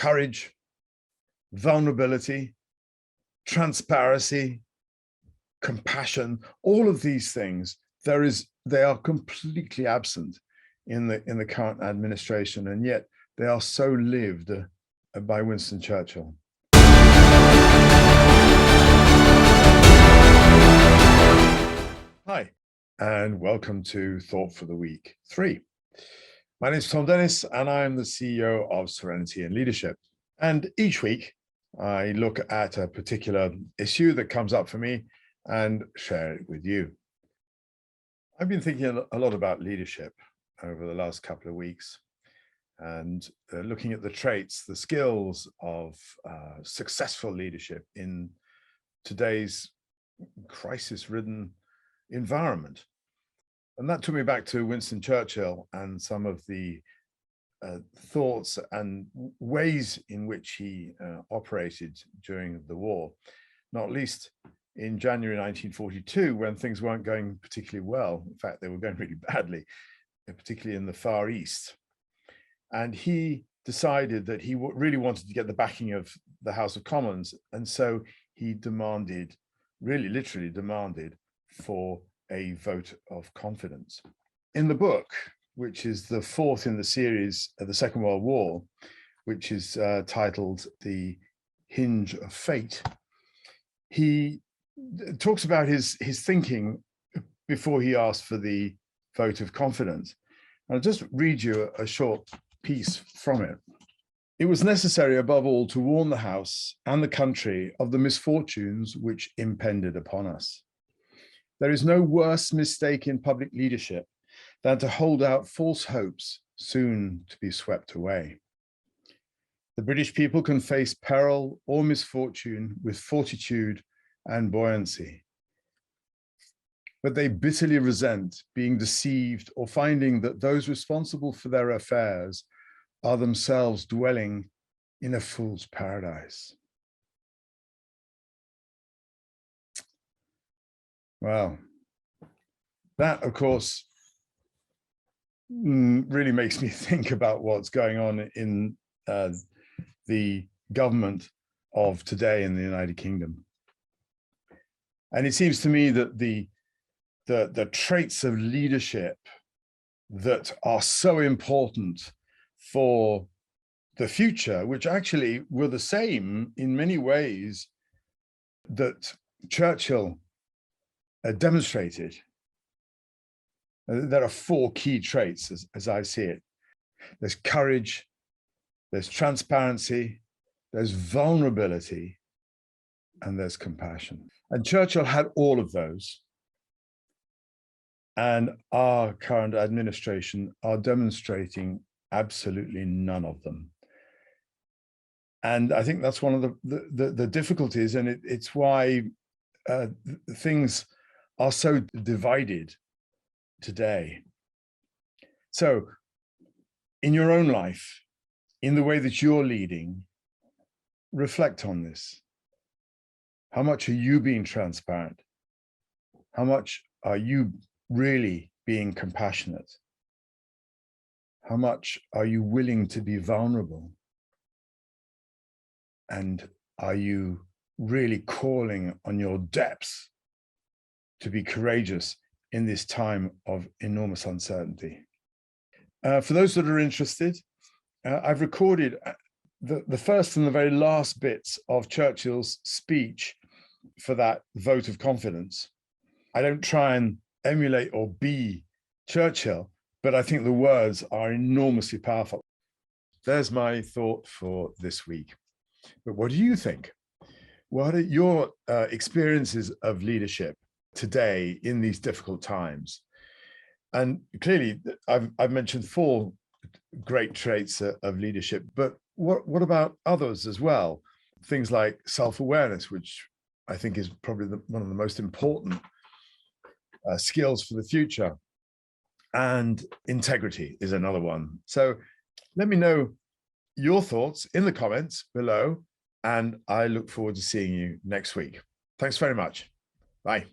courage, vulnerability, transparency, compassion, all of these things, they are completely absent in the current administration, and yet they are so lived by Winston Churchill. Hi, and welcome to Thought for the Week 3. My name is Thom Dennis, and I'm the CEO of Serenity and Leadership. And each week, I look at a particular issue that comes up for me and share it with you. I've been thinking a lot about leadership over the last couple of weeks, and looking at the traits, the skills of successful leadership in today's crisis-ridden environment. And that took me back to Winston Churchill and some of the thoughts and ways in which he operated during the war, not least in January 1942, when things weren't going particularly well. In fact, they were going really badly, particularly in the Far East. And he decided that he really wanted to get the backing of the House of Commons. And so he demanded, really literally demanded, for a vote of confidence. In the book, which is the fourth in the series of the Second World War, which is titled The Hinge of Fate, he talks about his thinking before he asked for the vote of confidence. I'll just read you a short piece from it. It was necessary above all to warn the House and the country of the misfortunes which impended upon us. There is no worse mistake in public leadership than to hold out false hopes soon to be swept away. The British people can face peril or misfortune with fortitude and buoyancy, but they bitterly resent being deceived or finding that those responsible for their affairs are themselves dwelling in a fool's paradise. Well, that, of course, really makes me think about what's going on in the government of today in the United Kingdom. And it seems to me that the traits of leadership that are so important for the future, which actually were the same in many ways that Churchill demonstrated. There are four key traits as I see it. There's courage, there's transparency, there's vulnerability, and there's compassion. And Churchill had all of those. And our current administration are demonstrating absolutely none of them. And I think that's one of the difficulties, and it's why things are so divided today. So in your own life, in the way that you're leading, reflect on this. How much are you being transparent? How much are you really being compassionate? How much are you willing to be vulnerable? And are you really calling on your depths to be courageous in this time of enormous uncertainty? For those that are interested, I've recorded the first and the very last bits of Churchill's speech for that vote of confidence. I don't try and emulate or be Churchill, but I think the words are enormously powerful. There's my thought for this week. But what do you think? What are your experiences of leadership today in these difficult times? And clearly, I've mentioned four great traits of leadership, but what about others as well? Things like self-awareness, which I think is probably one of the most important skills for the future. And integrity is another one. So let me know your thoughts in the comments below, and I look forward to seeing you next week. Thanks very much. Bye.